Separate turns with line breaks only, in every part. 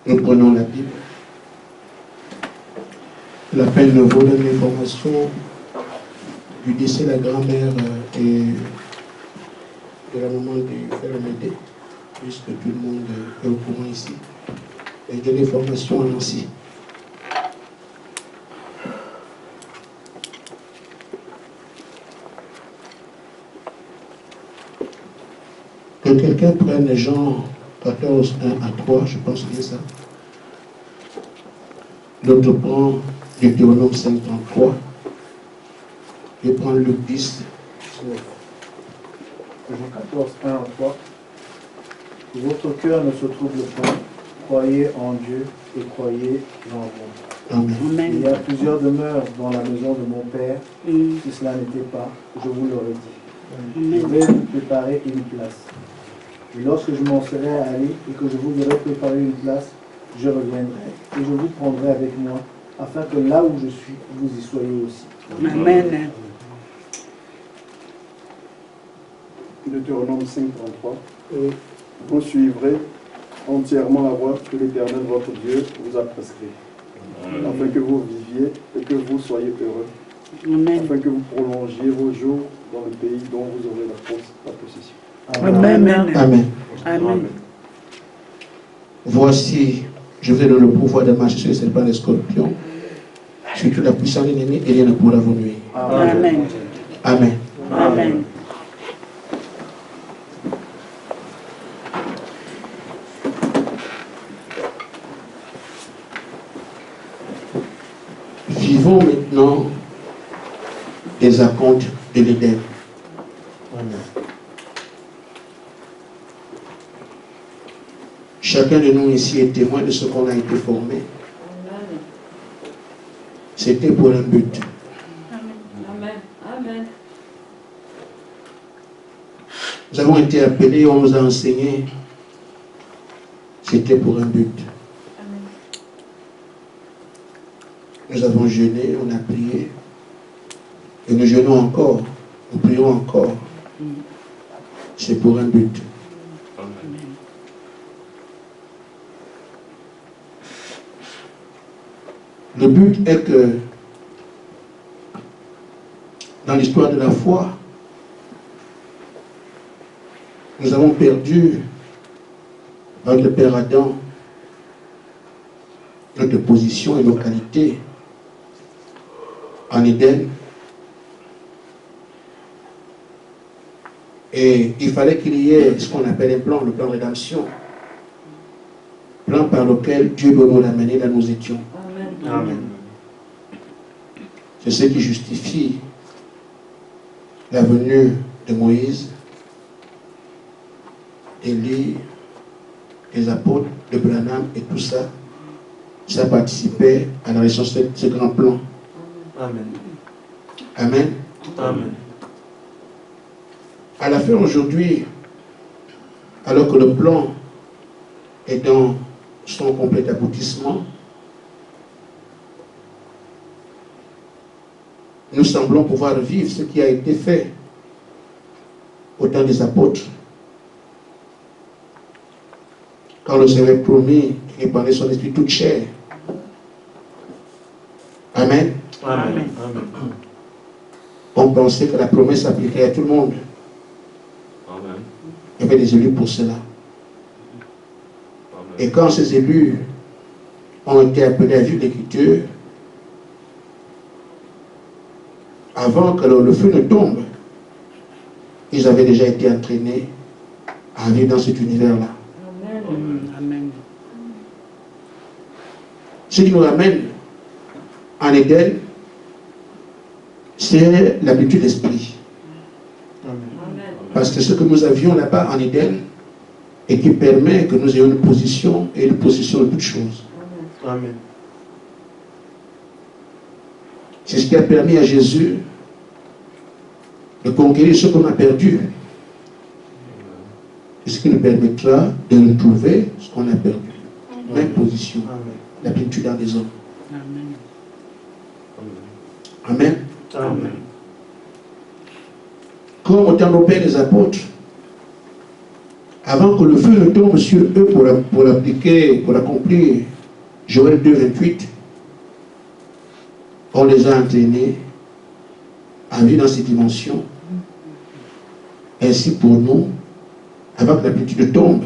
Nous prenons la Bible. L'appel nouveau donne l'information du décès de la grand-mère et de la maman du frère Médé, puisque tout le monde est au courant ici. Et de l'information à Nancy. Que quelqu'un prenne Jean 14, 1 à 3, je pense bien ça. L'autre prend Deutéronome 5, 33. Je prends Luc 10.
Jean 14, 1 à 3. Que votre cœur ne se trouble point. Croyez en Dieu et croyez en moi.
Amen.
Il y a plusieurs demeures dans la maison de mon Père. Si cela n'était pas, je vous l'aurais dit. Je vais vous préparer une place. Et lorsque je m'en serai allé et que je vous aurai préparé une place, je reviendrai et je vous prendrai avec moi, afin que là où je suis, vous y soyez aussi.
Amen.
Deutéronome 5, 33. Vous suivrez entièrement la voie que l'Éternel votre Dieu vous a prescrite, afin que vous viviez et que vous soyez heureux, afin que vous prolongiez vos jours dans le pays dont vous aurez la possession.
Amen.
Amen.
Amen.
Voici, je vous ai donné le pouvoir de marcher sur les serpents et les scorpions, sur toute la puissance de l'ennemi, et rien ne pourra vous nuire.
Amen.
Amen.
Amen.
Vivons maintenant les acomptes de l'Éden. Chacun de nous ici est témoin de ce qu'on a été formé. C'était pour un but.
Amen. Amen.
Nous avons été appelés, on nous a enseigné. C'était pour un but. Nous avons jeûné, on a prié. Et nous jeûnons encore. Nous prions encore. C'est pour un but. Le but est que dans l'histoire de la foi, nous avons perdu avec le Père Adam notre position et nos qualités en Éden. Et il fallait qu'il y ait ce qu'on appelle un plan, le plan de rédemption. Plan par lequel Dieu doit nous l'amener là où nous étions.
Amen.
C'est ce qui justifie la venue de Moïse, d'Élie, des apôtres, de Branham et tout ça. Ça participait à la réalisation de ce grand plan.
Amen.
Amen.
Amen.
À la fin aujourd'hui, alors que le plan est dans son complet aboutissement, nous semblons pouvoir vivre ce qui a été fait au temps des apôtres. Quand le Seigneur promis qu'il répandait son esprit toute chair. Amen.
Amen.
On pensait que la promesse s'appliquait à tout le monde.
Amen.
Il y avait des élus pour cela. Et quand ces élus ont été appelés à vivre l'Écriture, avant que le feu ne tombe, ils avaient déjà été entraînés à vivre dans cet univers-là.
Amen.
Ce qui nous ramène en Éden, c'est l'habitude d'esprit. Parce que ce que nous avions là-bas en Éden, et qui permet que nous ayons une position, et une position de toutes choses.
Amen.
C'est ce qui a permis à Jésus de conquérir ce qu'on a perdu. Et ce qui nous permettra de retrouver ce qu'on a perdu. Même position. L'habitude dans les hommes. Amen.
Amen.
Comme au temps de nos pères les apôtres, avant que le feu ne tombe sur eux pour appliquer, pour accomplir Joël 2, 28, on les a entraînés à vivre dans ces dimensions. Ainsi pour nous, avant que la plénitude tombe,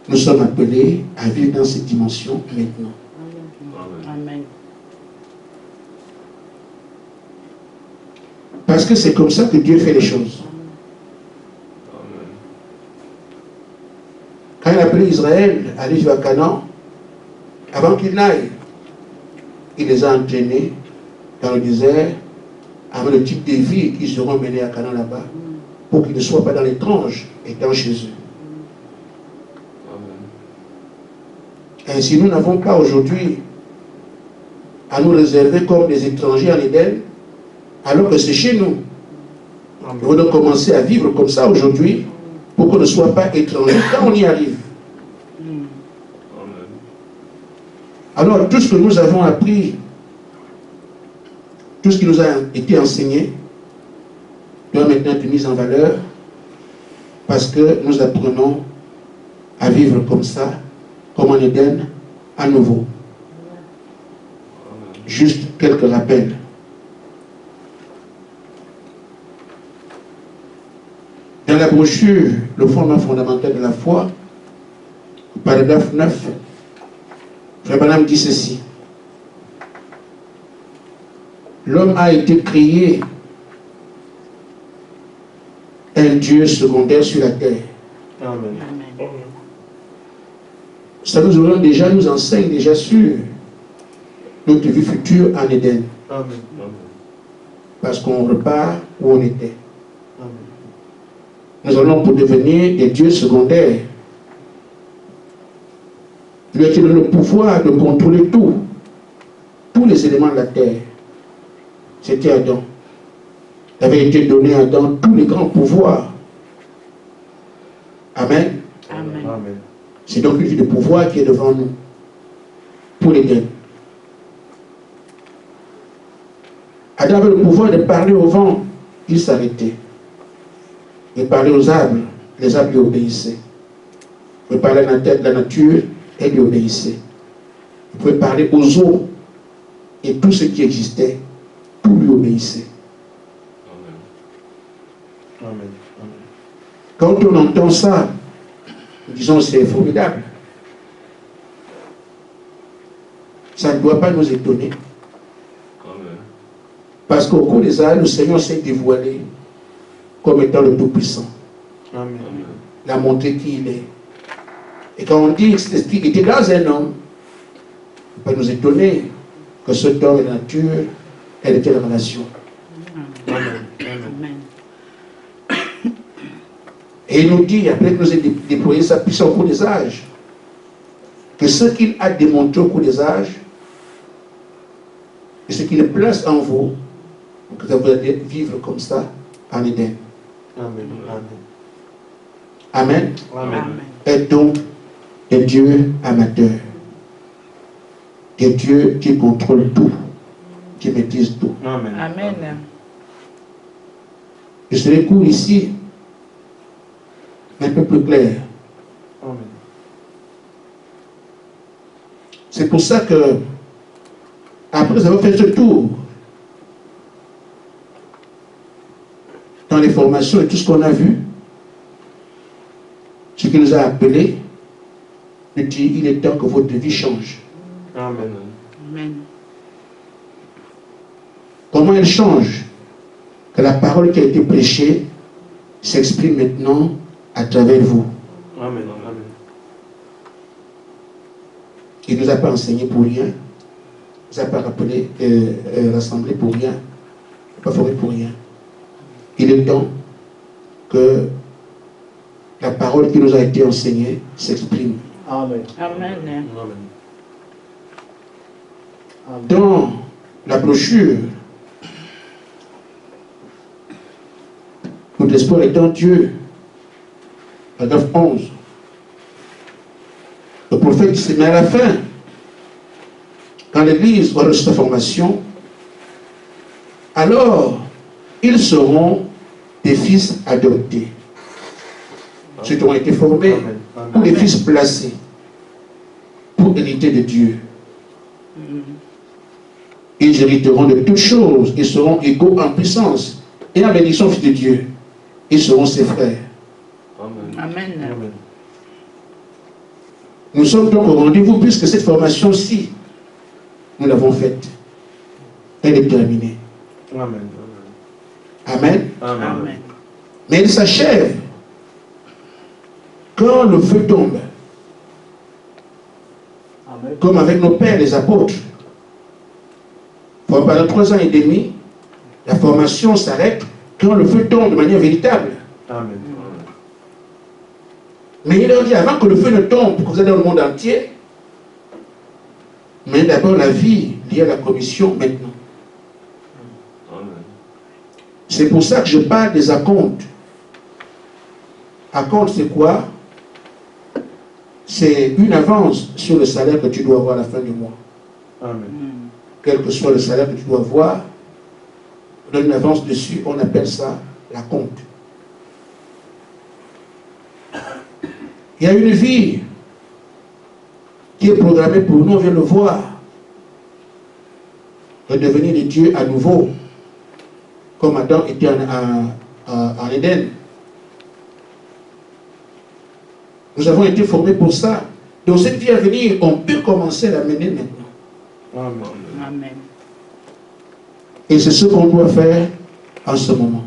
nous sommes appelés à vivre dans cette dimension maintenant.
Amen.
Parce que c'est comme ça que Dieu fait les choses. Quand il a appelé Israël à aller à Canaan, avant qu'il n'aille, il les a entraînés dans le désert avec le type de vie qu'ils seront menés à Canaan là-bas, pour qu'ils ne soient pas dans l'étrange étant chez eux. Ainsi, nous n'avons pas aujourd'hui à nous réserver comme des étrangers en Éden, alors que c'est chez nous. Nous devons commencer à vivre comme ça aujourd'hui, pour qu'on ne soit pas étrangers quand on y arrive. Alors, tout ce que nous avons appris, tout ce qui nous a été enseigné, doit maintenant être mis en valeur, parce que nous apprenons à vivre comme ça, comme en Éden, à nouveau. Juste quelques rappels. Dans la brochure, le fondement fondamental de la foi, paragraphe 9, Frère Branham dit ceci. L'homme a été créé un Dieu secondaire sur la terre.
Amen.
Ça nous enseigne déjà sur notre vie future en Éden.
Amen.
Parce qu'on repart où on était.
Amen.
Nous allons pour devenir des dieux secondaires. Il a été donné le pouvoir de contrôler tout, tous les éléments de la terre. C'était Adam. Il avait été donné à Adam tous les grands pouvoirs. Amen.
Amen.
Amen.
C'est donc une vie de pouvoir qui est devant nous, pour l'Éden. Adam avait le pouvoir de parler au vent, il s'arrêtait. Il parlait aux arbres, les arbres lui obéissaient. Il parlait à la nature, elle lui obéissait. Il pouvait parler aux eaux, et tout ce qui existait, tout lui obéissait.
Amen. Amen.
Quand on entend ça, disons c'est formidable. Ça ne doit pas nous étonner. Parce qu'au cours des âges, le Seigneur s'est dévoilé comme étant le Tout-Puissant.
Amen.
Il a montré qui il est. Et quand on dit que cet esprit était dans un homme, ça peut nous étonner que cet homme et la nature, elle était la relation.
Amen.
Amen.
Et il nous dit, après que nous ayons déployé sa puissance au cours des âges, que ce qu'il a démontré au cours des âges, et ce qu'il place en vous, que vous allez vivre comme ça en Éden.
Amen.
Amen.
Amen.
Et donc, des dieux amateurs, des dieux qui contrôlent tout, qui maîtrisent tout.
Amen.
Amen.
Je serai court ici, un peu plus clair.
Amen.
C'est pour ça que, après avoir fait ce tour, dans les formations et tout ce qu'on a vu, ce qui nous a appelés, nous dit, il est temps que votre vie change.
Amen.
Amen.
Comment elle change? Que la parole qui a été prêchée s'exprime maintenant à travers vous.
Amen. Amen.
Il ne nous a pas enseigné pour rien. Il ne nous a pas rappelé, rassemblé pour rien. Pas formé pour rien. Il est temps que la parole qui nous a été enseignée s'exprime.
Amen.
Amen.
Amen.
Dans la brochure, notre espoir est en Dieu, paragraphe 11. Le prophète dit, mais à la fin, quand l'Église aura reçu sa formation, alors ils seront des fils adoptés. Ceux qui ont été formés, ou les fils placés pour hériter de Dieu. Ils hériteront de toutes choses et seront égaux en puissance et en bénédiction fils de Dieu. Ils seront ses frères.
Amen.
Nous sommes donc au rendez-vous puisque cette formation-ci, nous l'avons faite. Elle est terminée.
Amen.
Amen.
Amen.
Mais elle s'achève quand le feu tombe.
Amen.
Comme avec nos pères, les apôtres. Pendant 3 ans et demi, la formation s'arrête quand le feu tombe de manière véritable.
Amen.
Mais il leur dit, avant que le feu ne tombe, pour que vous allez dans le monde entier, mais d'abord la vie liée à la commission maintenant. C'est pour ça que je parle des acomptes. Acompte, c'est quoi? C'est une avance sur le salaire que tu dois avoir à la fin du mois.
Amen.
Quel que soit le salaire que tu dois avoir, on donne une avance dessus, on appelle ça l'acompte. Il y a une vie qui est programmée pour nous, on vient le voir. De devenir des dieux à nouveau, comme Adam était en Éden. Nous avons été formés pour ça. Donc cette vie à venir, on peut commencer à la mener maintenant.
Amen.
Et c'est ce qu'on doit faire en ce moment.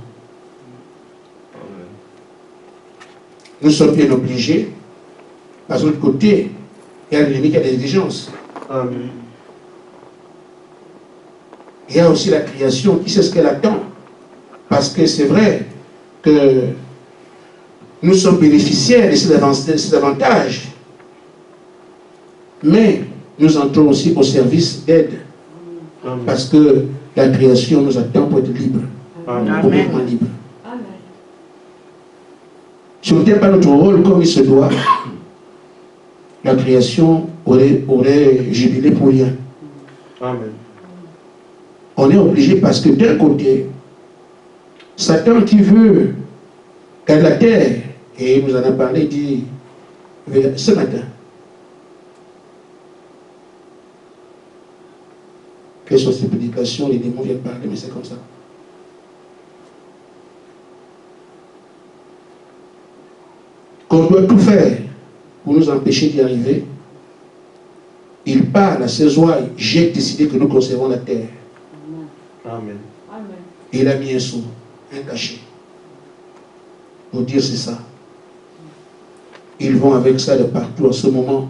Nous sommes bien obligés. Parce que de l'autre côté, il y a l'ennemi qui a des exigences.
Amen.
Il y a aussi la création qui sait ce qu'elle attend. Parce que c'est vrai que nous sommes bénéficiaires de ces avantages. Mais nous entrons aussi au service d'aide. Parce que la création nous attend pour être libre. Complètement libre. Si on n'était pas notre rôle comme il se doit, la création aurait jubilé pour rien.
Amen.
On est obligé parce que d'un côté, Satan qui veut que la terre, et il nous en a parlé, dit ce matin, quelles sont ces prédications, les démons viennent parler, mais c'est comme ça. Qu'on doit tout faire pour nous empêcher d'y arriver. Il parle à ses ouailles, j'ai décidé que nous conservons la terre.
Amen.
Et il a mis un sou, un cachet. Pour dire c'est ça. Ils vont avec ça de partout en ce moment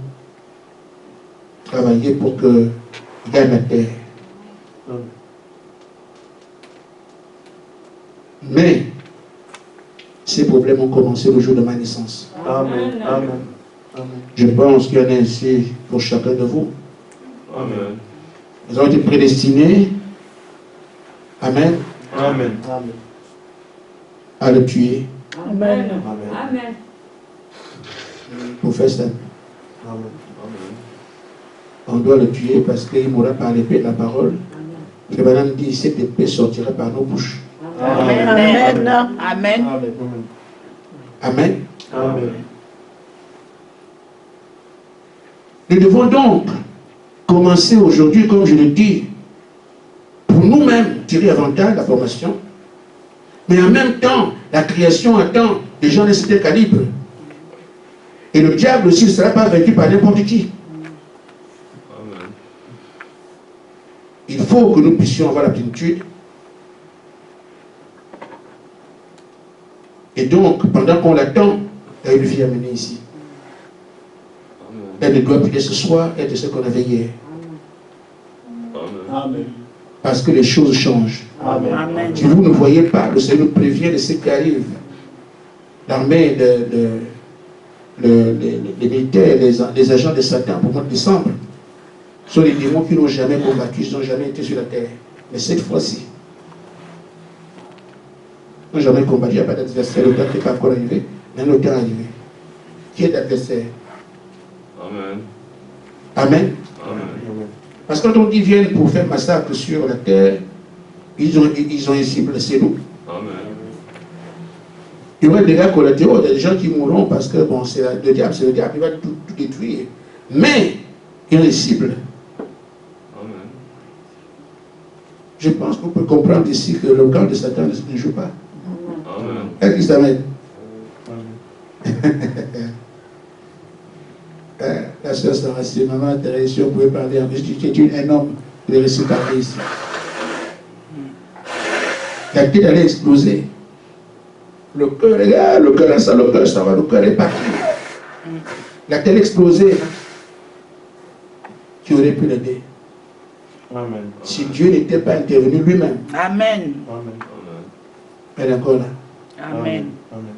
travailler pour que gagne la terre.
Amen.
Mais ces problèmes ont commencé le jour de ma naissance.
Amen. Amen. Amen.
Je pense qu'il y en a ainsi pour chacun de vous.
Amen.
Nous avons été prédestinés, amen,
Amen.
Amen.
à le tuer
Amen.
Amen.
pour faire ça.
Amen.
On doit le tuer parce qu'il mourra par l'épée de la parole. Le Madame dit, cette épée sortira par nos bouches.
Amen. Amen. Amen.
Amen.
Amen.
Nous devons donc commencer aujourd'hui, comme je le dis, pour nous-mêmes tirer avantage de la formation, mais en même temps, la création attend des gens de ce calibre. Et le diable aussi ne sera pas vaincu par n'importe qui.
Amen.
Il faut que nous puissions avoir la plénitude. Et donc, pendant qu'on l'attend, il y a une vie à mener ici. Elle ne doit plus ce soir être ce qu'on avait hier.
Amen.
Parce que les choses changent.
Amen.
Amen.
Si vous ne voyez pas, le Seigneur nous prévient de ce qui arrive. L'armée, les militaires, les agents de Satan pour le mois de décembre sont les démons qui n'ont jamais combattu, ils n'ont jamais été sur la terre. Mais cette fois-ci, ils n'ont jamais combattu, il n'y a pas d'adversaire, le temps n'est pas encore arrivé, mais le temps est arrivé. Qui est l'adversaire?
Amen.
Amen.
Amen.
Parce que quand on dit viennent pour faire massacre sur la terre, ils ont ainsi blessé nous.
Amen.
Il y aura des dégâts collatéraux, il y a des gens qui mourront parce que bon, c'est le diable, il va tout détruire. Mais, irrésistible. Je pense qu'on peut comprendre ici que le camp de Satan ne joue pas. Est-ce qu'il s'amène? La soeur Sarah, si maman Thérèse, si on pouvait parler en plus, tu es un homme de réciproquer ici. La tête allait exploser. Le cœur, regarde, le cœur, ça va, le cœur est parti. La tête explosée. Tu aurais pu l'aider.
Amen.
Si Dieu n'était pas intervenu lui-même.
Amen.
Amen.
Elle est encore là.
Amen.
Amen.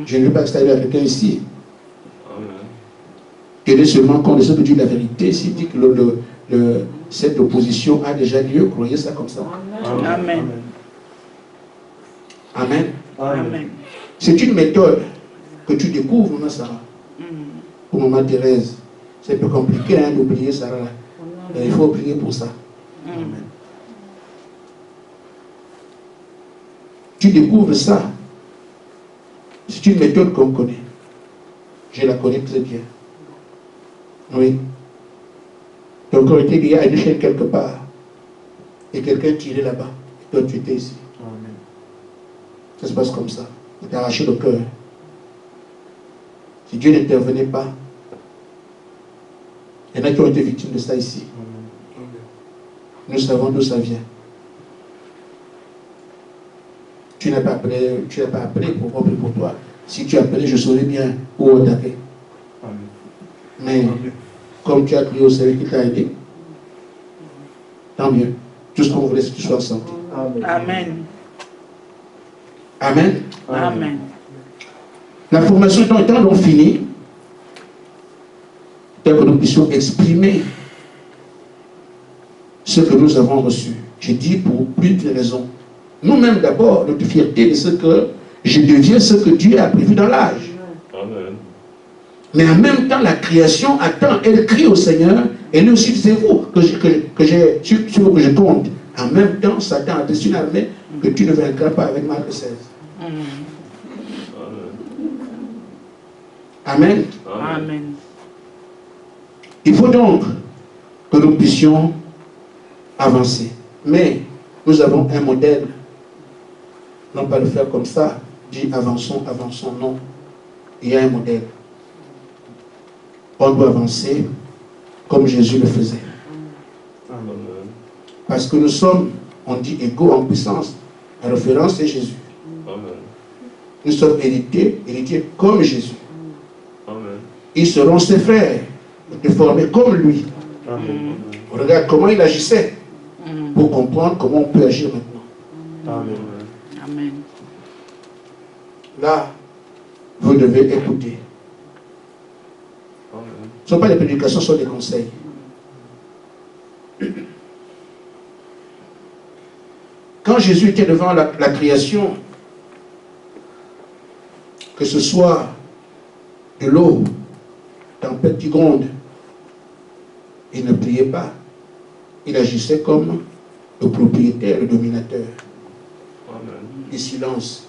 Je ne veux pas que ça arrive à quelqu'un ici.
Amen.
Tenez seulement compte de ce que dit la vérité. S'il dit que cette opposition a déjà lieu, croyez ça comme ça.
Amen.
Amen.
Amen.
C'est une méthode que tu découvres, maman Sarah. Pour maman Thérèse. C'est un peu compliqué hein, d'oublier Sarah. Mais il faut prier pour ça. Amen. Tu découvres ça. C'est une méthode qu'on connaît. Je la connais très bien. Oui. Ton corps était lié à une chaîne quelque part. Et quelqu'un tirait là-bas. Et toi, tu étais ici. Amen. Ça se passe comme ça. Il t'a arraché le cœur. Si Dieu n'intervenait pas, il y en a qui ont été victimes de ça ici. Amen. Nous savons d'où ça vient. Tu n'as pas appelé pour toi. Si tu appelais, je saurais bien où attaquer. Mais comme tu as crié au Seigneur qui t'a aidé, tant mieux. Tout ce qu'on voulait, c'est que tu sois en santé.
Amen.
Amen.
Amen.
La formation étant donc finie, tel que nous puissions exprimer ce que nous avons reçu. Je dis pour plusieurs raisons. Nous-mêmes d'abord, notre fierté de ce que je deviens ce que Dieu a prévu dans l'âge.
Amen.
Mais en même temps, la création attend, elle crie au Seigneur, et lui aussi, c'est vous sur vous que je compte. En même temps, Satan a décidé une armée que tu ne vaincras pas avec Marc 16. Amen.
Amen.
Il faut donc que nous puissions avancer. Mais nous avons un modèle. Non pas le faire comme ça, dit avançons, avançons, non. Il y a un modèle. On doit avancer comme Jésus le faisait.
Amen.
Parce que nous sommes, on dit, égaux en puissance. La référence c'est Jésus.
Amen.
Nous sommes héritiers comme Jésus.
Amen.
Ils seront ses frères, déformés comme lui.
Amen.
Regarde comment il agissait pour comprendre comment on peut agir maintenant.
Amen.
Amen.
Là, vous devez écouter.
Amen.
Ce ne sont pas des prédications, ce sont des conseils. Quand Jésus était devant la création, que ce soit de l'eau, tempête qui gronde, il ne priait pas. Il agissait comme le propriétaire, le dominateur.
Amen.
Du silence.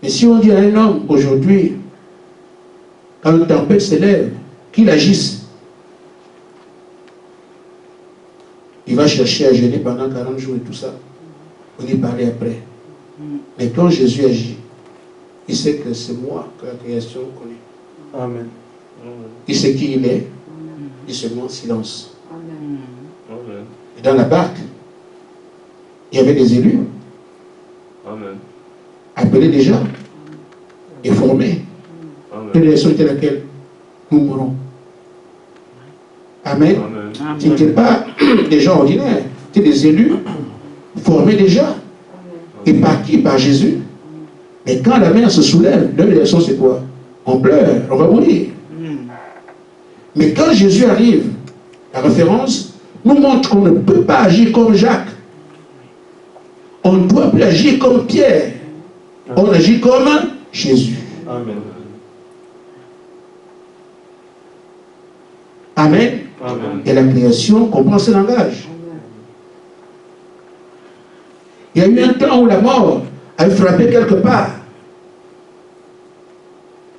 Mais si on dit à un homme aujourd'hui, quand une tempête s'élève, qu'il agisse, il va chercher à jeûner pendant 40 jours et tout ça. On y parlait après. Mais quand Jésus agit, il sait que c'est moi que la création connaît.
Amen.
Il sait qui il est. Il se met en silence.
Amen.
Et dans la barque, il y avait des élus.
Amen.
Appelés déjà et formés.
Amen.
L'élection était laquelle nous mourrons. Amen.
Amen.
Ce n'étaient pas des gens ordinaires, c'était des élus formés déjà. Et par qui? Par Jésus. Mais quand la mer se soulève, leur élection c'est quoi? On pleure, on va mourir. Mais quand Jésus arrive, la référence nous montre qu'on ne peut pas agir comme Jacques. On ne doit plus agir comme Pierre. On agit comme Jésus.
Amen.
Amen.
Amen.
Et la création comprend ce langage. Il y a eu un temps où la mort avait frappé quelque part.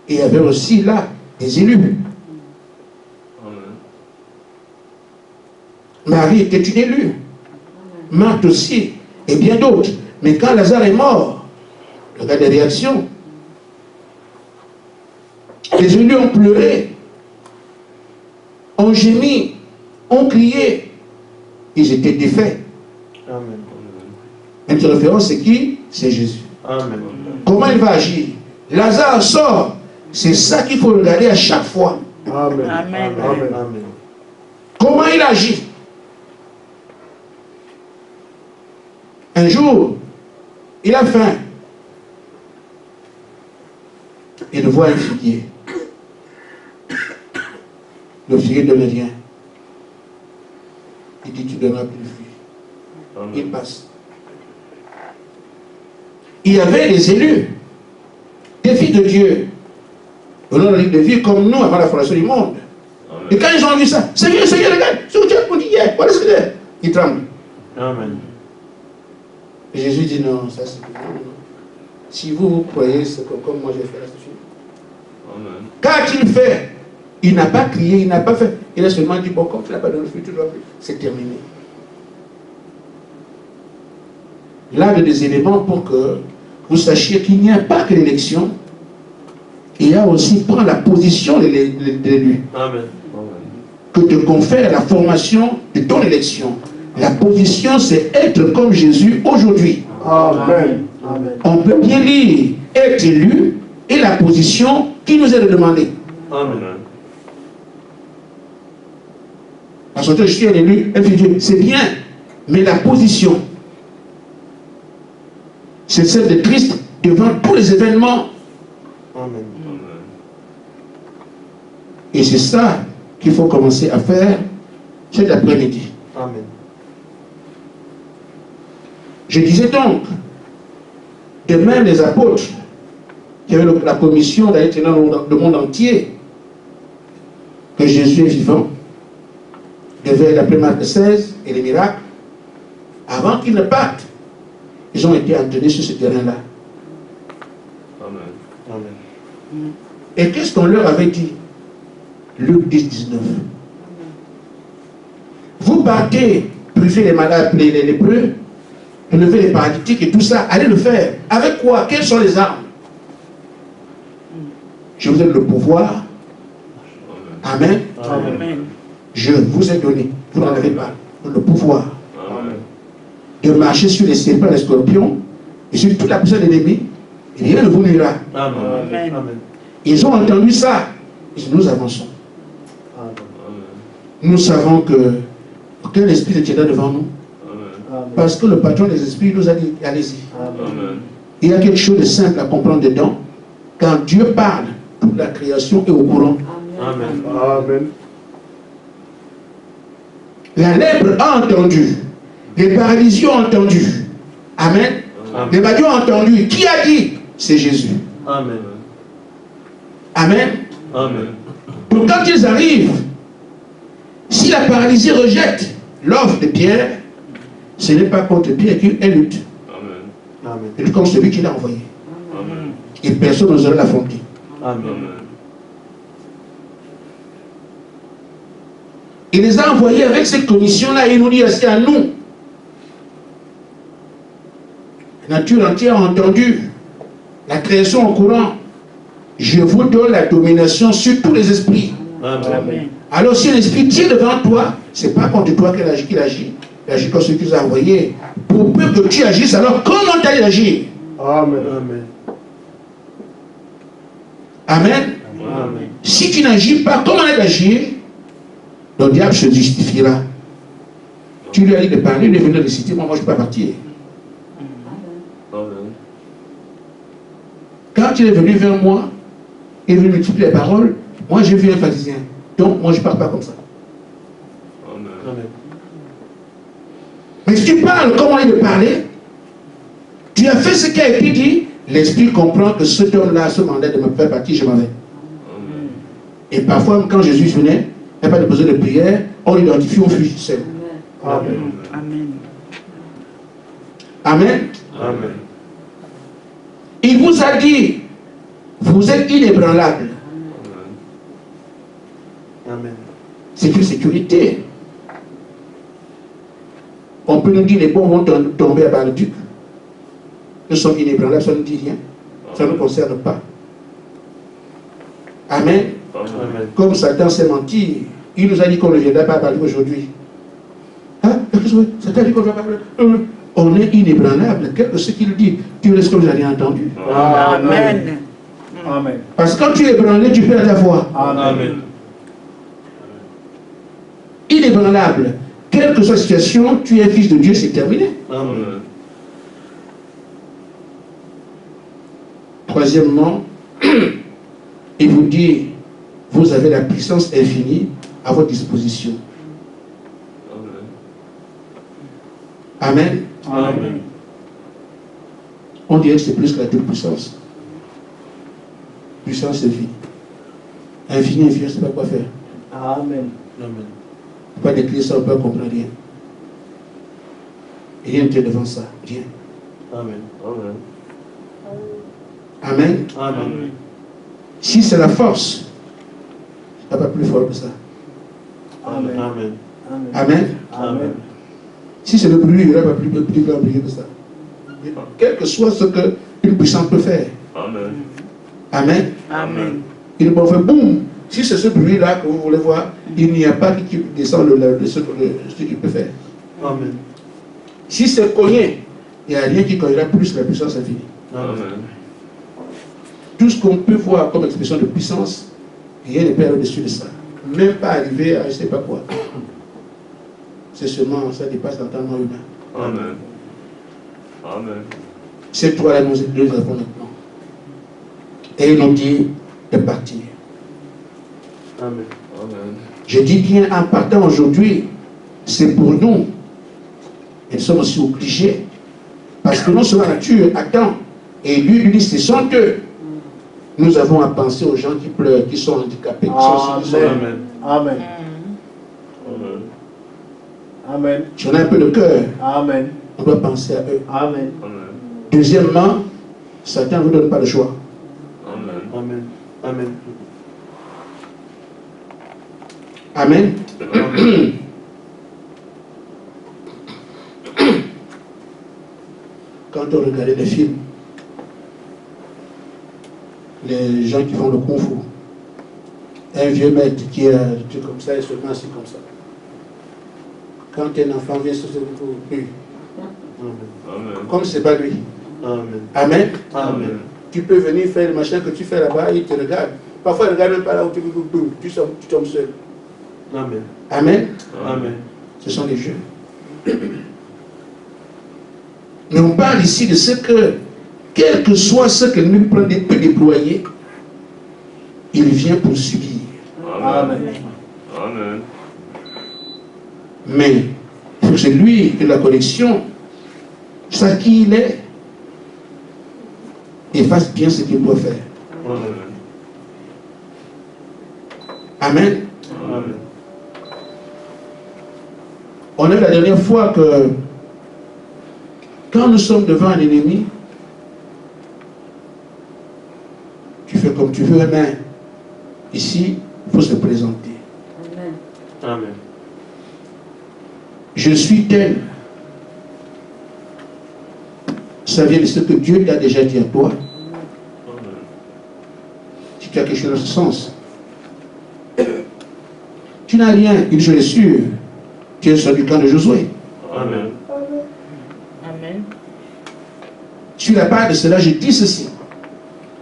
Et il y avait aussi là des élus.
Amen.
Marie était une élue. Marthe aussi, et bien d'autres. Mais quand Lazare est mort, regarde les réactions. Les élus ont pleuré, ont gémi, ont crié. Ils étaient défaits.
Amen.
Une référence, c'est qui? C'est Jésus.
Amen.
Comment il va agir? Lazare sort. C'est ça qu'il faut regarder à chaque fois.
Amen.
Amen.
Amen. Amen.
Comment il agit? Un jour, il a faim. Il voit un figuier. Le figuier ne donne rien. Il dit, tu donneras plus de fruits. Il passe. Il y avait des élus, des filles de Dieu, venant de de vie comme nous avant la fondation du monde.
Amen.
Et quand ils ont vu ça, Seigneur, regarde, ce que tu as dit hier, voilà ce que c'est. Ils tremblent.
Amen.
Et Jésus dit non, ça c'est non, non. Si vous croyez ce que comme moi j'ai fait, c'est fini.
Amen.
Qu'a-t-il fait? Il n'a pas crié, il n'a pas fait. Il a seulement dit, bon, comme tu n'as pas donné le fruit, tu dois plus. C'est terminé. Là, il y a des éléments pour que vous sachiez qu'il n'y a pas que l'élection, il y a aussi prendre la position de l'élu
Amen.
que te confère la formation de ton élection. La position, c'est être comme Jésus aujourd'hui.
Amen. Amen.
On peut bien lire être élu et la position qui nous est demandée.
Amen.
Parce que je suis un élu, c'est bien, mais la position, c'est celle de Christ devant tous les événements.
Amen.
Et c'est ça qu'il faut commencer à faire cet après-midi.
Amen.
Je disais donc, de même les apôtres, qui avaient la commission d'aller traîner dans le monde entier, que Jésus est vivant, devaient l'appeler Marc 16 et les miracles, avant qu'ils ne partent, ils ont été entraînés sur ce terrain-là.
Amen.
Amen.
Et qu'est-ce qu'on leur avait dit? Luc 10, 19. Vous partez, purifier les malades, les lépreux, lever les paralytiques et tout ça, allez le faire. Avec quoi? Quelles sont les armes? Je vous donne le pouvoir. Amen.
Amen.
Je vous ai donné. Vous n'en avez pas. Le pouvoir
Amen.
de marcher sur les serpents, les scorpions et sur toute la puissance de l'ennemi. Et rien ne vous nuira.
Amen.
Amen.
Amen.
Ils ont entendu ça. Ils disent, nous avançons.
Amen.
Nous savons que aucun esprit ne tiendra devant nous.
Amen.
Parce que le patron des esprits nous a dit, allez-y.
Amen.
Il y a quelque chose de simple à comprendre dedans. Quand Dieu parle, toute la création est au courant.
Amen. Amen.
La lèpre a entendu. Les paralysiens ont entendu. Amen.
Amen.
Les malades ont entendu. Qui a dit? C'est Jésus.
Amen.
Amen.
Amen.
Donc quand ils arrivent, si la paralysie rejette l'offre de Pierre, ce n'est pas contre Pierre qu'elle lutte.
Amen.
Amen.
Elle lutte contre celui qui l'a envoyé.
Amen.
Et personne n'oserait l'affronter.
Amen.
Amen.
Il les a envoyés avec cette commission-là et il nous dit aussi à nous. La nature entière a entendu. La création au courant. Je vous donne la domination sur tous les esprits.
Amen.
Alors si l'esprit tient devant toi, c'est pas contre toi qu'il agit. Il agit comme celui qui nous a envoyé. Pour peu que tu agisses, alors comment tu allais agir?
Amen. Amen.
Amen.
Amen.
Si tu n'agis pas, comment elle agir? Le diable se justifiera. Tu lui as dit de parler, il est venu de citer, moi je ne peux pas partir.
Amen.
Quand il est venu vers moi, il est venu multiplier les paroles, moi j'ai vu un pharisien. Donc moi je ne parle pas comme ça.
Amen.
Amen.
Mais si tu parles comme on est de parler, tu as fait ce qui a été dit, l'esprit comprend que cet homme-là a ce mandat de me faire partir, je m'en vais.
Amen.
Et parfois, quand Jésus venait, il n'y a pas de besoin de prière, on l'identifie, on fuit seul.
Amen.
Amen.
Amen.
Amen.
Il vous a dit, vous êtes inébranlable.
Amen.
C'est une sécurité. On peut nous dire les bons vont tomber à Bar-le-Duc. Nous sommes inébranlables, ça ne dit rien. Ça ne nous concerne pas. Amen.
Amen.
Comme Satan s'est menti, il nous a dit qu'on ne viendra pas à Bar-le-Duc aujourd'hui. Hein? Satan dit qu'on ne va pas parler. On est inébranlable. Quel que ce qu'il dit, tu laisses comme vous avez entendu.
Amen.
Amen.
Parce que quand tu es ébranlé, tu perds ta voix.
Amen.
Inébranlable. Quelle que soit la situation, tu es fils de Dieu, c'est terminé.
Amen.
Troisièmement, il vous dit, vous avez la puissance infinie à votre disposition. Amen.
Amen.
On dirait que c'est plus que la toute-puissance. Puissance infinie. Infini, infini, je ne sais pas quoi faire.
Amen.
Amen.
Pas décrire ça, on ne peut comprendre rien. Rien ne tient devant ça. Rien.
Amen. Amen.
Amen.
Amen.
Si c'est la force, il n'y a pas plus fort que ça.
Amen.
Amen.
Amen.
Amen.
Amen.
Si c'est le bruit, il n'y aura pas plus grand bruit que ça. Quel que soit ce qu'une puissance peut faire.
Amen.
Amen.
Amen.
Il peut faire boum. Si c'est ce bruit-là que vous voulez voir, il n'y a pas qui descend ce qu'il peut faire.
Amen.
Si c'est cogné, il n'y a rien qui cognera plus la puissance infinie.
Amen.
Tout ce qu'on peut voir comme expression de puissance, rien ne peut aller au-dessus de ça. Même pas arriver à je ne sais pas quoi. C'est seulement, ça dépasse l'entendement humain.
Amen. Amen.
Ces trois-là, nous avons maintenant. Et il nous dit de partir.
Amen. Amen.
Je dis bien en partant aujourd'hui, c'est pour nous. Et nous sommes aussi obligés. Parce que notre nature attend. Et lui dit, ce sont eux. Nous avons à penser aux gens qui pleurent, qui sont handicapés, qui sont
Amen.
Amen.
Amen.
Amen.
Amen.
Si on a un peu de cœur,
Amen.
on doit penser à eux.
Amen.
Amen.
Deuxièmement, Satan ne vous donne pas le choix.
Amen. Amen. Amen.
Amen. Quand on regardait les films, les gens qui font le kung fu, un vieux maître qui est comme ça et se met assis comme ça. Quand un enfant vient sur ce lui,
Amen.
comme c'est pas lui.
Amen.
Amen.
Amen.
Tu peux venir faire le machin que tu fais là-bas, il te regarde. Parfois, il ne regarde même pas là où tu tombes seul.
Amen.
Amen.
Amen.
Ce sont les jeux. Mais on parle ici de ce que, quel que soit ce que l'ennemi peut déployer, il vient pour subir.
Amen. Amen.
Mais il faut que c'est lui de la connexion, sache qui il est, et fasse bien ce qu'il doit faire. Amen.
Amen.
On a vu la dernière fois que quand nous sommes devant un ennemi, tu fais comme tu veux, mais ici, il faut se présenter.
Amen.
Amen.
Je suis tel. Ça vient de ce que Dieu t'a déjà dit à toi. Si tu as quelque chose dans ce sens. Tu n'as rien, il je sûr. Tu es sur du camp de Josué.
Amen.
Amen.
Sur la part de cela, je dis ceci.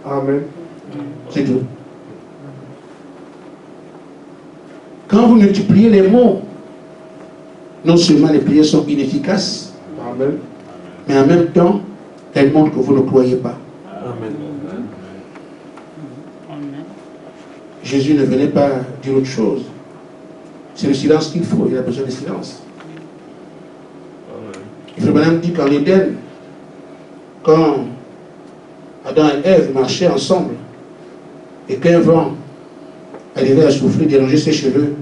Amen.
C'est tout. Quand vous multipliez les mots, non seulement les prières sont inefficaces,
Amen.
mais en même temps, elles montrent que vous ne croyez pas.
Amen.
Amen.
Jésus ne venait pas dire autre chose. C'est le silence qu'il faut, il a besoin de silence. Il faut même dire qu'en Éden, quand Adam et Ève marchaient ensemble, et qu'un vent arrivait à souffler, déranger ses cheveux,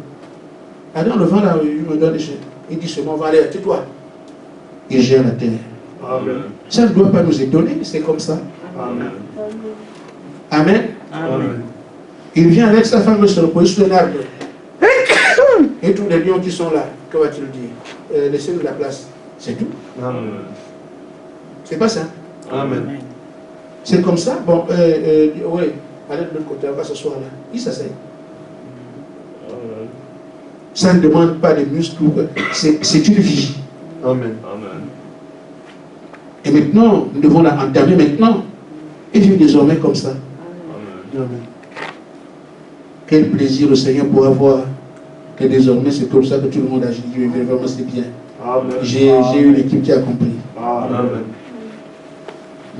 Adam, le vent là, il me donne des cheveux. Il dit seulement, va aller, tais-toi. Il gère la terre.
Amen.
Ça ne doit pas nous étonner, c'est comme ça.
Amen.
Amen.
Amen.
Il vient avec sa femme se reposer sous un arbre. Et tous les lions qui sont là, que va-t-il dire? Laissez-nous la place. C'est tout.
Amen.
C'est pas ça.
Amen.
C'est comme ça. Bon, oui, allez de l'autre côté, on va s'asseoir là. Il s'asseye. Ça ne demande pas de muscles. C'est une vie.
Amen. Amen.
Et maintenant, nous devons la entamer maintenant. Et vivre désormais comme ça.
Amen.
Quel plaisir le Seigneur pourra voir que désormais c'est comme ça que tout le monde agit. Vraiment c'est bien. J'ai eu l'équipe qui a compris.
Amen.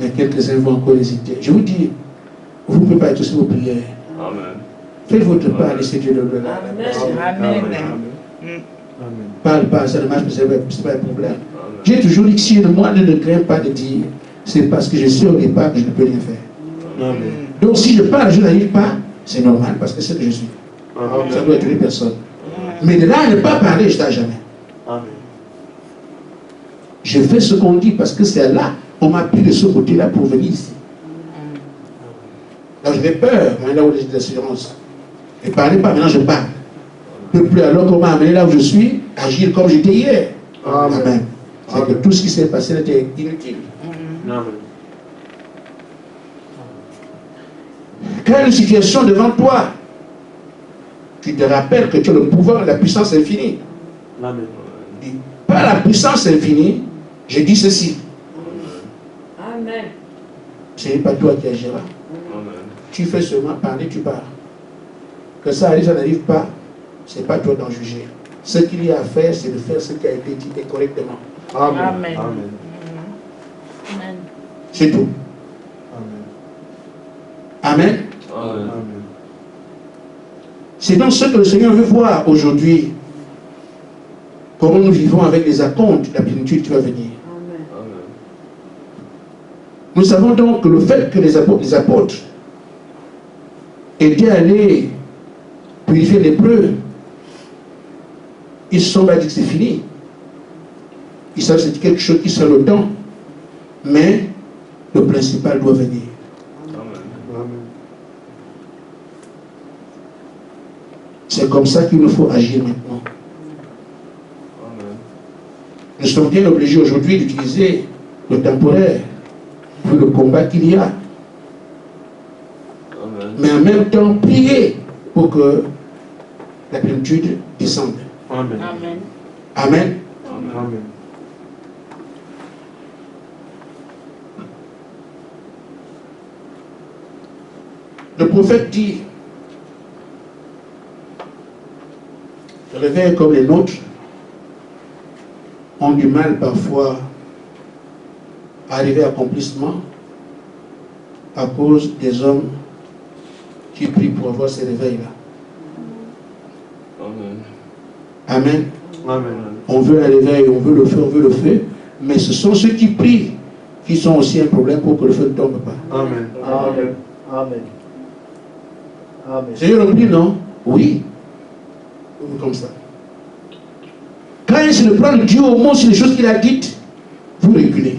Mais quelques-uns vont encore hésiter. Je vous dis, vous ne pouvez pas être sur vos prières.
Amen.
Faites votre part, laissez Dieu le donner.
Amen.
Parle pas, ça ne marche pas, c'est pas un problème. J'ai toujours dit que si moi ne crains pas de dire, c'est parce que je sais au départ que je ne peux rien faire.
Amen.
Donc si je parle, je n'arrive pas, c'est normal parce que c'est ce que je suis. Ça doit être une personne. Mais de là à ne pas parler, je ne jamais.
Amen.
Je fais ce qu'on dit parce que c'est là, on m'a pris de ce côté-là pour venir ici. Donc j'avais peur, là où j'ai d'assurance. Je ne parlais pas, maintenant je parle. Je ne peux plus, alors qu'on m'a amené là où je suis, agir comme j'étais hier. Amen. C'est que tout ce qui s'est passé était inutile.
Amen.
Quand il y a une situation devant toi, tu te rappelles que tu as le pouvoir et la puissance infinie.
Amen.
Par la puissance infinie, je dis ceci.
Amen.
Ce n'est pas toi qui agiras.
Amen.
Tu fais seulement parler, tu pars. Que ça arrive, ça n'arrive pas, ce n'est pas toi d'en juger. Ce qu'il y a à faire, c'est de faire ce qui a été dit et correctement.
Amen.
Amen.
Amen.
Amen.
C'est tout. Amen.
Amen.
C'est donc ce que le Seigneur veut voir aujourd'hui. Comment nous vivons avec les acomptes de la plénitude qui va venir.
Amen.
Nous savons donc que le fait que les apôtres étaient allés purifier les preux, ils se sont dit que c'est fini. Ils savent que c'est quelque chose qui sera le temps. Mais le principal doit venir.
Amen.
C'est comme ça qu'il nous faut agir maintenant.
Amen.
Nous sommes bien obligés aujourd'hui d'utiliser le temporaire pour le combat qu'il y a.
Amen.
Mais en même temps, prier pour que la plénitude descende.
Amen.
Amen.
Amen.
Amen.
Le prophète dit, les réveils comme les nôtres ont du mal parfois à arriver à accomplissement à cause des hommes qui prient pour avoir ces réveils-là.
Amen.
Amen.
Amen.
On veut un réveil, on veut le feu, mais ce sont ceux qui prient qui sont aussi un problème pour que le feu ne tombe pas.
Amen.
Amen. Amen. Amen.
Seigneur, on prie, non? Oui. Comme ça. Quand il se prend Dieu au mot sur les choses qu'il a dites, vous reculez.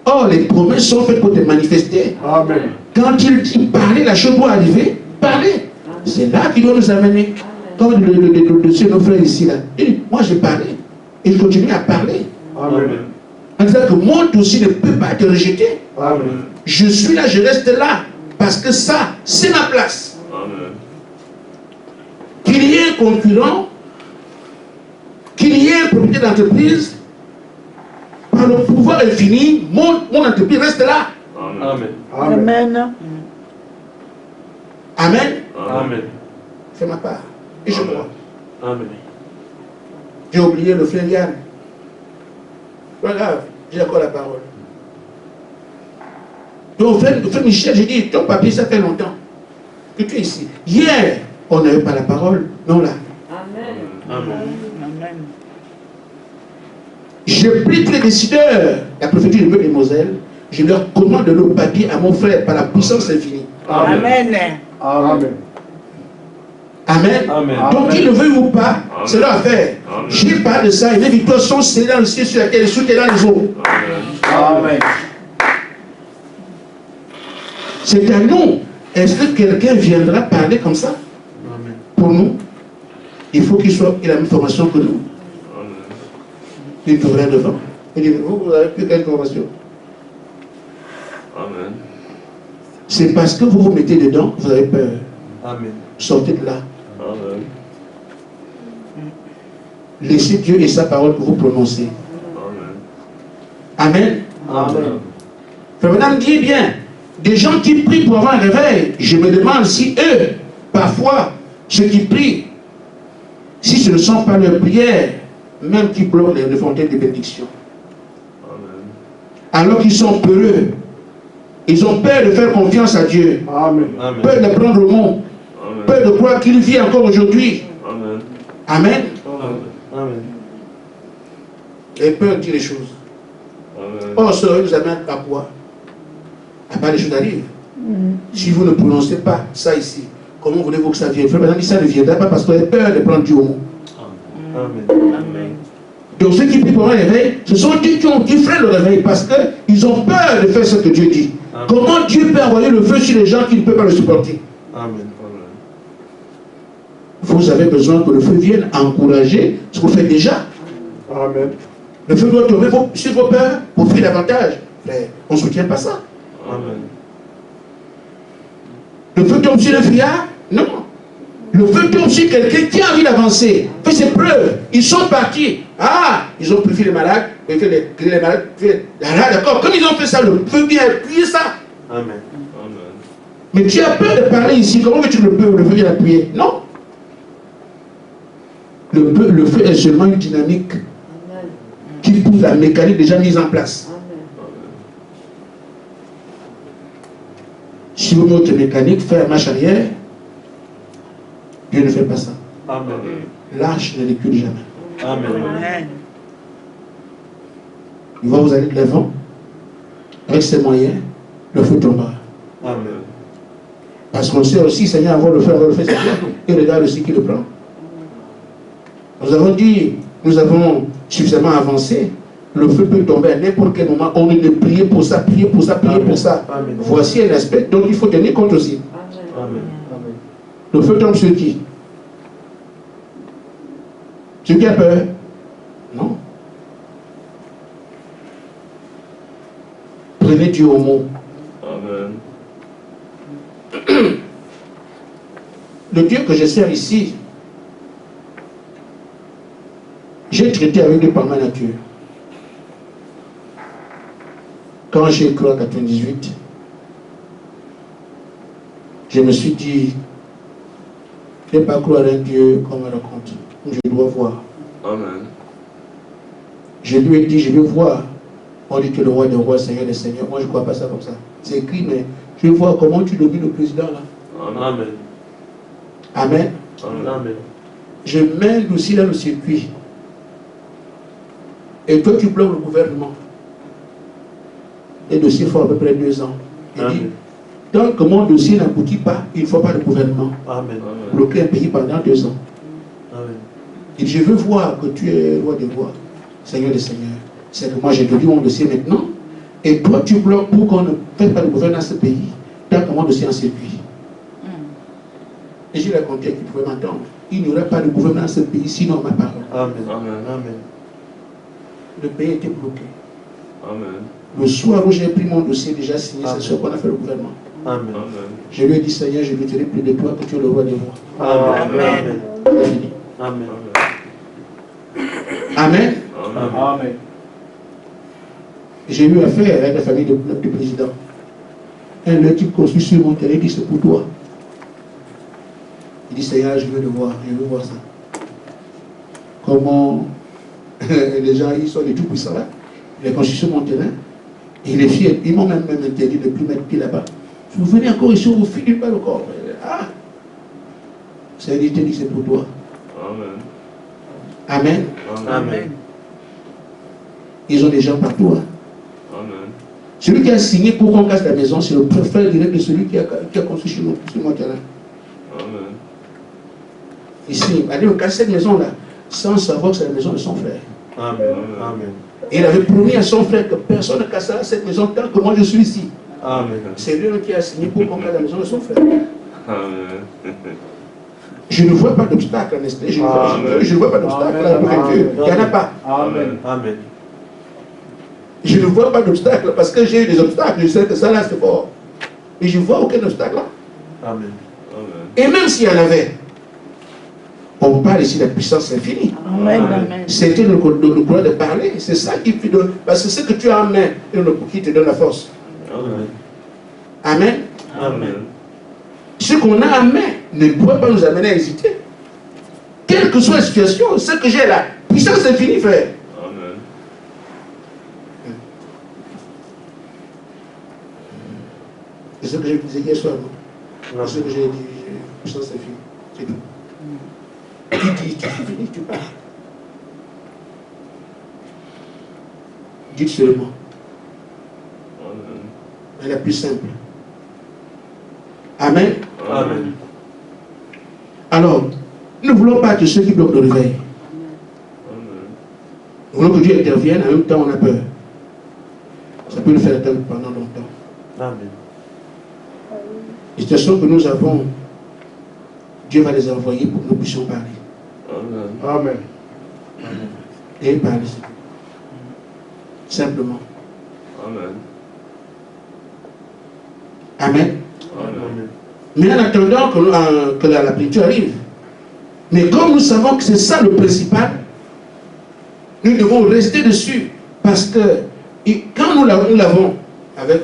Or, les promesses sont faites pour te manifester.
Amen.
Quand il dit parler, la chose doit arriver, parler. C'est là qu'il doit nous amener. Comme nos frères ici, là. Il dit, moi j'ai parlé. Et je continue à parler.
Amen.
En disant que mon dossier ne peut pas te rejeter.
Amen.
Je suis là, je reste là. Parce que ça, c'est ma place.
Amen.
Qu'il y ait un concurrent, qu'il y ait un propriétaire d'entreprise, par le pouvoir infini, mon entreprise reste là.
Amen.
Amen.
Amen.
Amen.
Amen.
C'est ma part. Et je crois.
Amen.
J'ai oublié le frère Yann. Pas grave, j'ai encore la parole. Donc, frère Michel, j'ai dit, ton papier, ça fait longtemps que tu es ici. Hier, on n'avait pas la parole, non là.
Amen.
Amen.
Amen.
Je prie tous les décideurs, la préfecture de Meurthe et Moselle, je leur commande le papier à mon frère par la puissance infinie.
Amen.
Amen.
Amen.
Amen.
Donc, qu'ils le veuillent ou pas, c'est leur affaire.
Amen.
Je parle de ça et les victoires sont scellées dans le ciel sur la terre et sous terre dans les eaux.
Amen.
C'est à nous. Est-ce que quelqu'un viendra parler comme ça?
Amen.
Pour nous, il faut qu'il ait la même formation que nous.
Amen.
Il devrait devant. Il dit, vous avez plus quelle formation?
Amen.
C'est parce que vous vous mettez dedans, vous avez peur.
Amen.
Sortez de là.
Amen.
Laissez Dieu et sa parole que vous prononcez. Amen.
Amen.
Frère Madame dit bien, des gens qui prient pour avoir un réveil, je me demande si eux, parfois, ceux qui prient, si ce ne sont pas leurs prières, même qui bloquent les fontaines de bénédiction. Alors qu'ils sont peureux, ils ont peur de faire confiance à Dieu,
Amen.
Amen.
peur de prendre le mot, peur de croire qu'il vit encore aujourd'hui.
Amen.
Amen.
Amen.
Et peur dit les choses.
Amen.
Or, cela nous amène à quoi? À pas les choses arrivent. Si vous ne prononcez pas ça ici, comment voulez-vous que ça vienne? Frère Madame dit ça ne viendra pas parce qu'on a peur de prendre Dieu au mot.
Amen.
Amen.
Donc ceux qui prient pour un réveil, ce sont ceux qui freinent le réveil parce qu'ils ont peur de faire ce que Dieu dit.
Amen.
Comment Dieu peut envoyer le feu sur les gens qui ne peuvent pas le supporter?
Amen.
Vous avez besoin que le feu vienne encourager ce que vous faites déjà.
Amen.
Le feu doit tomber sur vos peurs pour faire davantage. Mais on ne soutient pas ça.
Amen.
Le feu tombe sur le friard? Non. Le feu tombe sur quelqu'un qui a envie d'avancer, fait ses preuves. Ils sont partis. Ah, ils ont purifié les malades, purifié les malades. Ah, d'accord. Comme ils ont fait ça, le feu vient appuyer ça.
Amen. Amen.
Mais tu as peur de parler ici. Comment veux-tu que le feu vienne appuyer? Non. Le feu est seulement une dynamique qui pousse la mécanique déjà mise en place. Si vous mettez votre mécanique, faire marche arrière, Dieu ne fait pas ça.
Amen.
Lâche ne recule jamais.
Amen.
Amen.
Il va vous aller de l'avant, avec ses moyens, le feu tombera.
Amen.
Parce qu'on sait aussi, Seigneur, avant le feu, c'est bien. Et regarde aussi qui le prend. Nous avons dit, nous avons suffisamment avancé. Le feu peut tomber à n'importe quel moment. On est de prier pour ça, prier pour ça, prier pour ça.
Amen.
Voici un aspect. Donc il faut tenir compte aussi.
Amen.
Le feu tombe sur qui? Sur qui a peur? Non. Prenez Dieu au mot.
Amen.
Le Dieu que je sers ici, j'ai traité avec lui par ma nature. Quand j'ai cru en 98, je me suis dit, je ne vais pas croire à un Dieu qu'on me raconte. Je dois voir.
Amen.
Je lui ai dit, je veux voir. On dit que le roi des rois, Seigneur des seigneurs. Moi, je ne crois pas ça comme ça. C'est écrit, mais je veux voir comment tu domines le président là.
Amen.
Amen.
Amen.
Je mets le dossier dans le circuit. Et toi, tu bloques le gouvernement. Les dossiers font à peu près 2 ans. Il dit, tant que mon dossier n'aboutit pas, il ne faut pas de gouvernement.
Amen.
Bloquer un pays pendant 2 ans.
Amen.
Il dit, je veux voir que tu es roi des rois, Seigneur des seigneurs. C'est que moi, j'ai donné mon dossier maintenant. Et toi, tu bloques pour qu'on ne fasse pas de gouvernement dans ce pays, tant que mon dossier est en circuit. Et j'ai raconté qu'il pouvait m'entendre. Il n'y aurait pas de gouvernement dans ce pays, sinon ma parole.
Amen. Amen. Amen.
Le pays était bloqué.
Amen.
Le soir où j'ai pris mon dossier déjà signé, c'est ce qu'on a fait le gouvernement.
Amen.
Je lui ai dit, Seigneur, je ne dirai plus de toi que tu es le roi des rois.
Amen.
C'est fini.
Amen.
Amen.
Amen.
J'ai eu affaire avec la famille du président. Un lieu qui construit sur mon terrain, il dit, c'est pour toi. Il dit, Seigneur, je veux le voir, je veux voir ça. Comment les gens, ils sont les tout puissants là. Il est construit sur mon terrain. Et les filles, ils m'ont même interdit de ne plus mettre pied là-bas. Vous venez encore ici, vous filez pas le corps. Ah! C'est dit, c'est pour toi.
Amen.
Amen.
Amen.
Ils ont des gens partout. Hein.
Amen.
Celui qui a signé pour qu'on casse la maison, c'est le frère direct de celui qui a construit sur mon terrain.
Amen.
Ici, allez, on casse cette maison-là, sans savoir que c'est la maison de son frère.
Amen. Amen.
Et il avait promis à son frère que personne ne cassera cette maison tant que moi je suis ici.
Amen.
C'est lui qui a signé pour conquérir la maison de son frère.
Amen.
Je ne vois pas d'obstacle en esprit. Je ne vois pas d'obstacle
Amen.
avec Dieu. Il n'y en a pas.
Amen.
Amen.
Je ne vois pas d'obstacle parce que j'ai eu des obstacles. Je sais que ça là c'est fort. Mais je ne vois aucun obstacle là.
Amen. Amen.
Et même s'il y en avait, on parle ici de la puissance infinie.
Amen. Amen.
C'était le courage de parler. C'est ça qui te donne. Parce que ce que tu as en main, qui te donne la force.
Amen.
Amen.
Amen.
Ce qu'on a en main ne pourrait pas nous amener à hésiter. Quelle que soit la situation, ce que j'ai là, puissance infinie, frère.
Amen.
C'est ce que je disais hier soir. C'est ce que j'ai dit, puissance infinie. C'est tout. Tu finis, tu parles. Dites seulement.
Amen.
Elle est la plus simple. Amen.
Amen.
Alors, nous ne voulons pas être ceux qui bloquent le réveil.
Amen.
Nous voulons que Dieu intervienne, en même temps on a peur. Ça peut nous faire attendre pendant longtemps.
Amen.
Les situations que nous avons, Dieu va les envoyer pour que nous puissions parler.
Amen.
Amen.
Et parler. Simplement.
Amen.
Amen.
Amen.
Mais en attendant que la plénitude arrive, mais comme nous savons que c'est ça le principal, nous devons rester dessus. Parce que quand nous l'avons,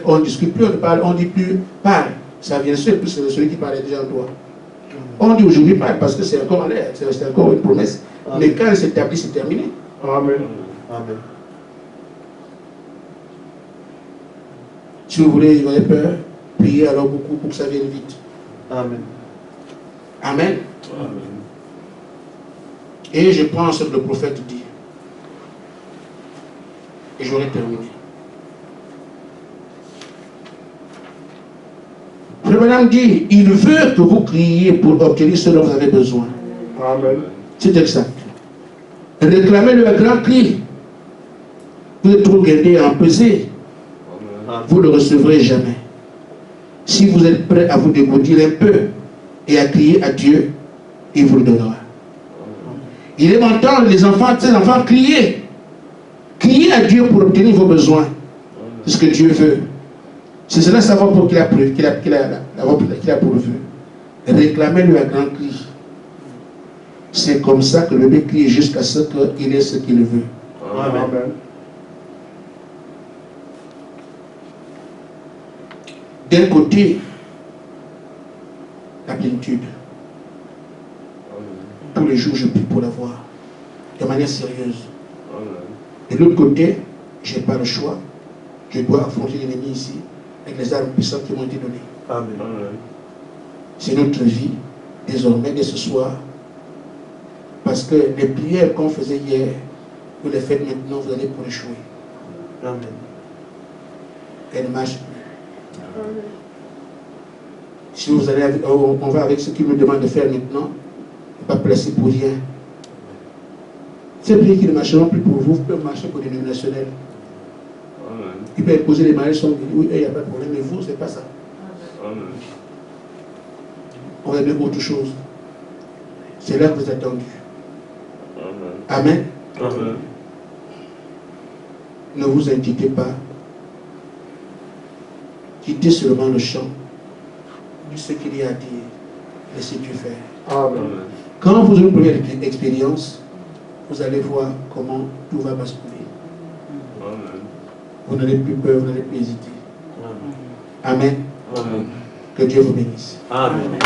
on ne discute plus, on ne parle, on ne dit plus parle. Ça vient seul, plus c'est celui qui parlait déjà en toi. On dit aujourd'hui parle parce que c'est encore en l'air, c'est encore une promesse.
Amen.
Mais quand elle s'établit, c'est terminé.
Amen. Amen.
Si vous voulez, vous avez peur, priez alors beaucoup pour que ça vienne vite.
Amen.
Amen.
Amen.
Et je prends ce que le prophète dit. Et j'aurai terminé. Le madame dit, il veut que vous criez pour obtenir ce dont vous avez besoin.
Amen.
C'est exact. Réclamez-le à grand cri. Vous êtes trop gardé et empesé.
Amen.
Vous ne le recevrez jamais. Si vous êtes prêt à vous dégourdir un peu et à crier à Dieu, il vous le donnera. Il aime entendre les enfants, ses enfants crier. Crier à Dieu pour obtenir vos besoins. C'est ce que Dieu veut. C'est cela savoir pour qu'il a pourvu. Réclamez-le à grand cri. C'est comme ça que le bébé crie jusqu'à ce qu'il ait ce qu'il veut.
Amen.
D'un côté, la plénitude. Tous les jours, je prie pour l'avoir. De manière sérieuse. De l'autre côté, je n'ai pas le choix. Je dois affronter l'ennemi ici avec les armes puissantes qui m'ont été données.
Amen.
C'est notre vie, désormais, dès ce soir. Parce que les prières qu'on faisait hier, vous les faites maintenant, vous allez pour échouer.
Amen.
Elle ne marche plus. Si vous allez, on va avec ce qu'il me demande de faire maintenant, pas placer pour rien. Ces prières qui ne marcheront plus pour vous, vous pouvez marcher pour les dénominationnels. Ils peuvent poser les mariages, oui, il n'y a pas de problème, mais vous, c'est pas ça.
Amen.
On va dire autre chose. C'est là que vous êtes attendu.
Amen.
Amen.
Amen.
Ne vous inquiétez pas. Quittez seulement le champ. Tout ce qu'il y a à dire, laissez Dieu faire.
Amen.
Quand vous aurez une première expérience, vous allez voir comment tout va basculer.
Amen.
Vous n'allez plus peur, vous n'allez plus hésiter.
Amen.
Amen.
Amen.
Que Dieu vous bénisse.
Amen.